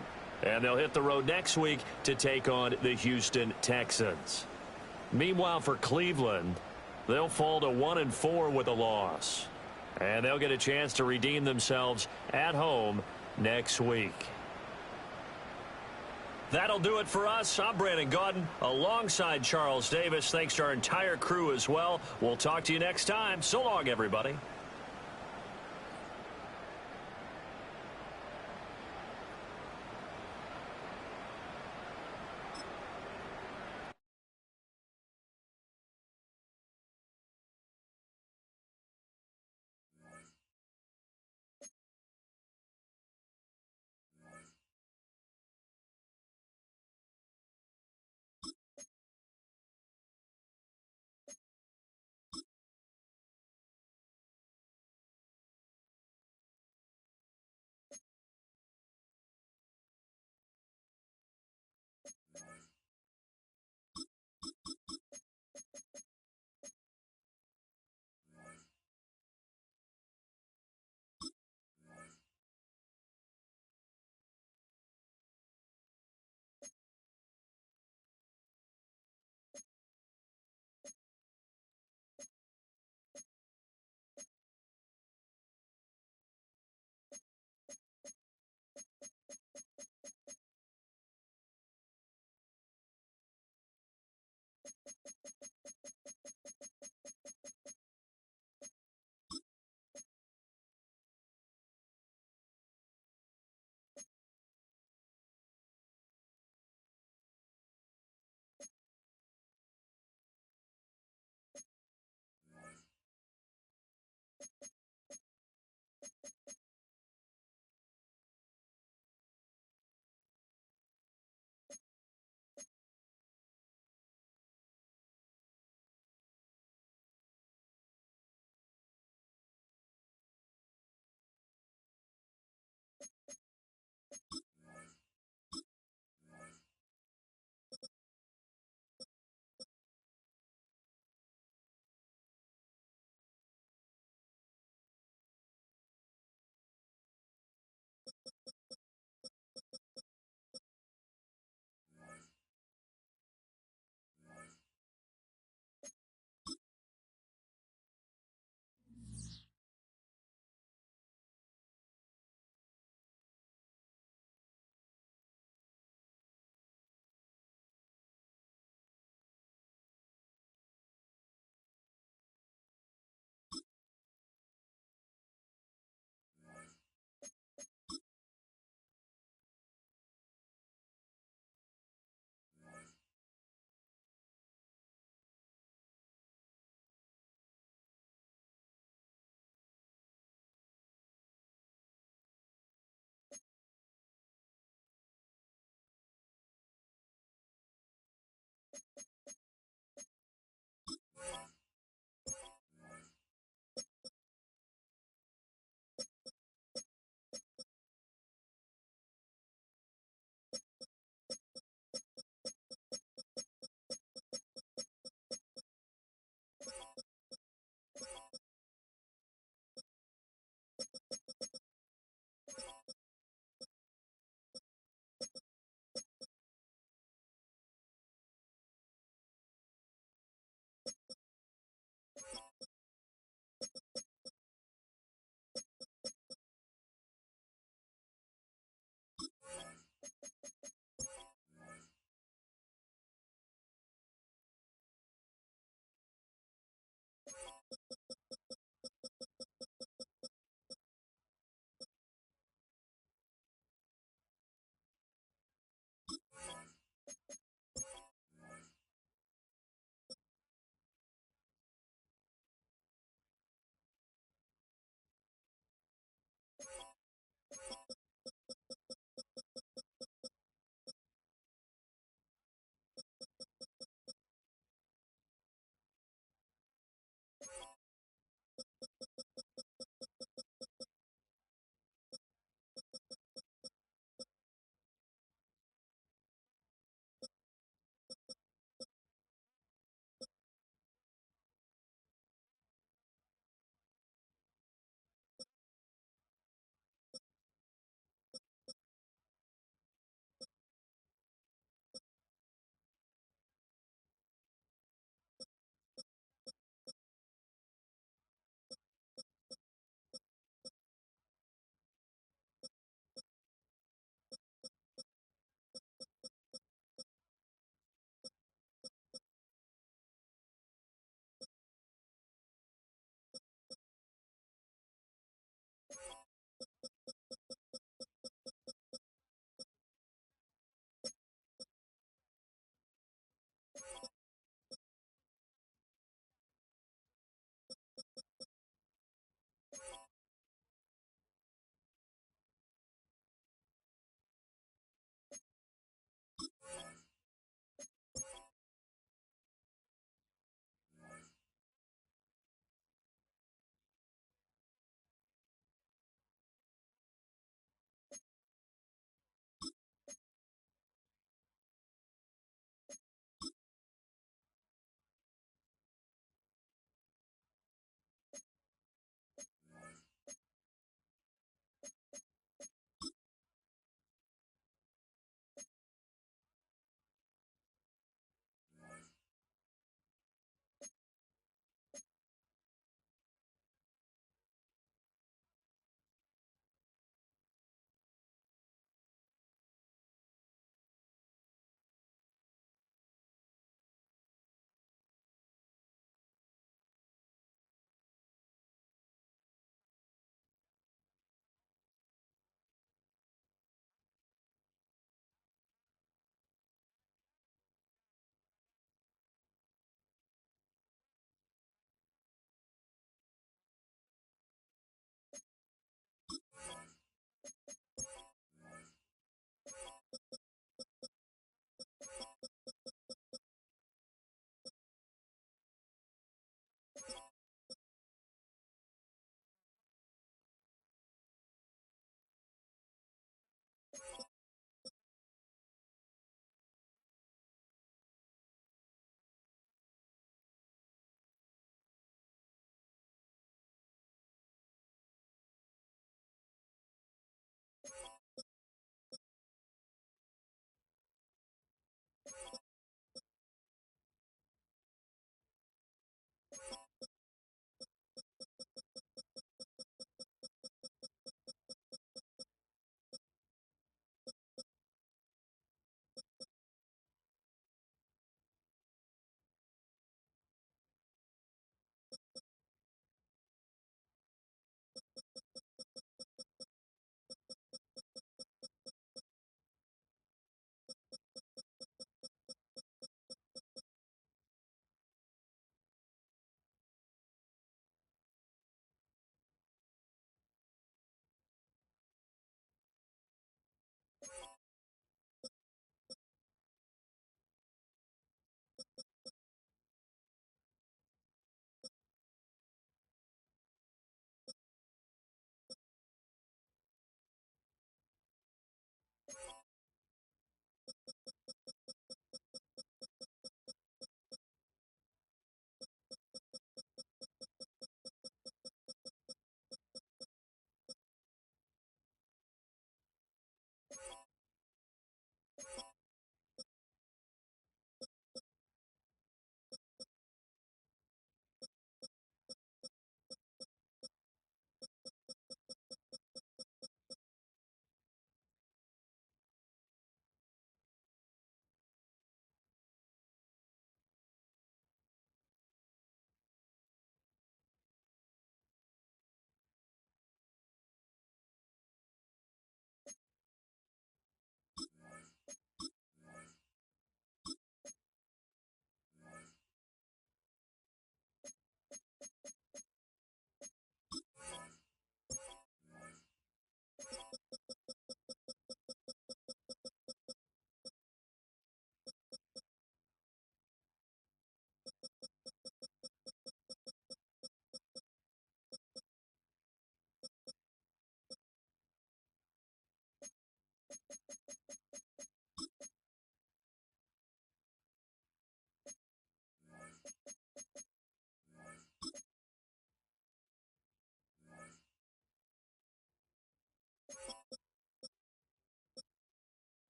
And they'll hit the road next week to take on the Houston Texans. Meanwhile, for Cleveland, they'll fall to 1-4 with a loss. And they'll get a chance to redeem themselves at home next week. That'll do it for us. I'm Brandon Gaudin alongside Charles Davis. Thanks to our entire crew as well. We'll talk to you next time. So long, everybody.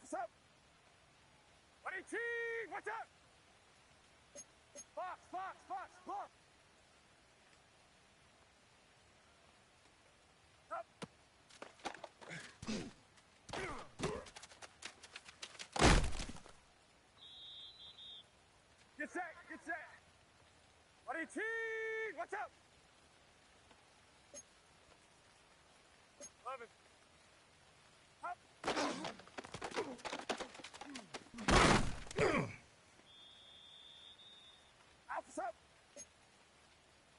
What's up? What are you cheese? What's up? Fox, Fox, Fox, Fox. Up. Get set, get set. What are you cheese? What's up? 11. Up. Alpha's up.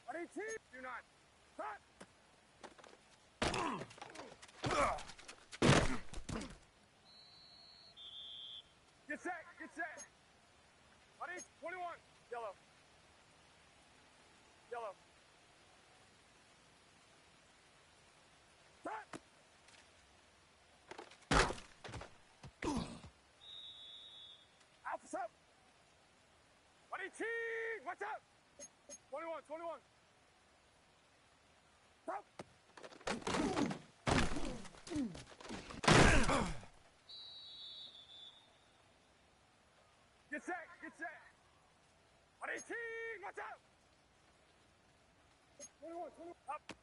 What are you cheese? Do not. Cut. Get set, get set. What are you? 21. Yellow. Yellow. Cut. Alpha's up. What are you cheese? What's up? 21, 21. Stop. Get set, get set. What are you cheese? What's up? 21, 21. Up.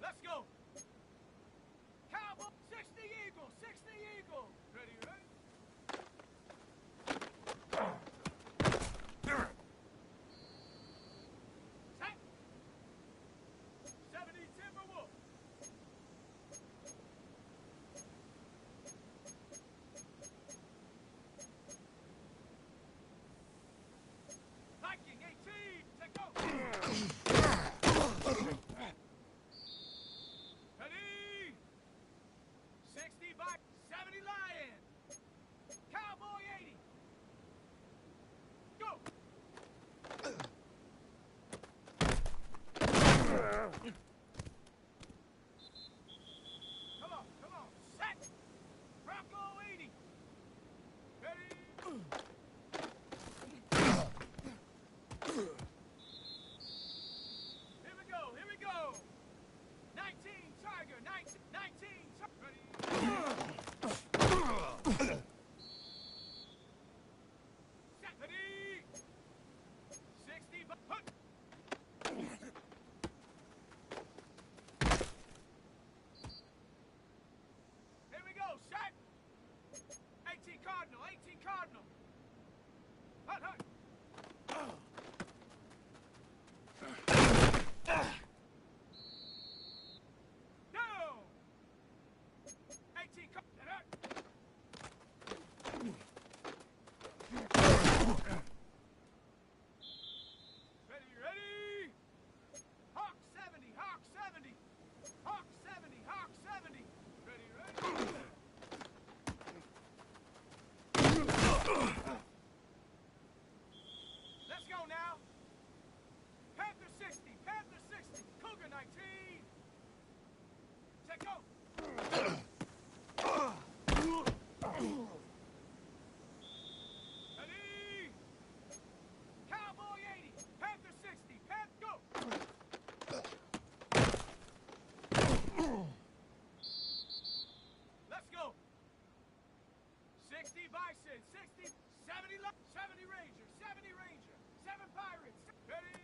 Let's go. Cowboy, 60 Eagle, 60 Eagle. Ready, ready? Set. 70 Timberwolf. Viking 18, take go. Ready? 60 by 70 Lion. Cowboy 80. Go. Come on. Set. Bronco 80. Ready? Here we go. 19 Tiger, 19 Ready? Set. Ready? 60 by Here we go, set. 18 Cardinal, 18 Cardinal. Hut, hut. Down. 18 Cardinal. Ready? Hawk 70, Hawk 70. Hawk 70, Hawk 70. Ready? Let's go now. Panther 60, Panther 60. Cougar 19. Check go. Ready? Cowboy 80, Panther 60, Panther go. Let's go. 60 Bison, 60, 70 Ranger, 70 Ranger, 7 Pirates. Ready?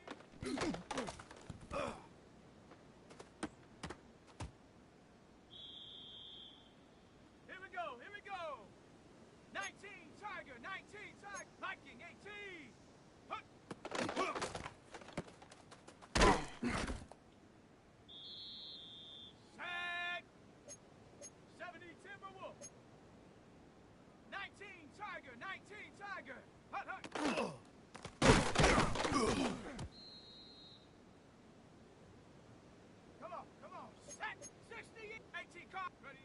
Here we go. 19 Tiger, 19 Tiger, Viking 18. Hut. Set. 70 Timberwolf. 19 Tiger, 19 Tiger. Hut, hut. Come on. Set. 60, 18 car. Ready?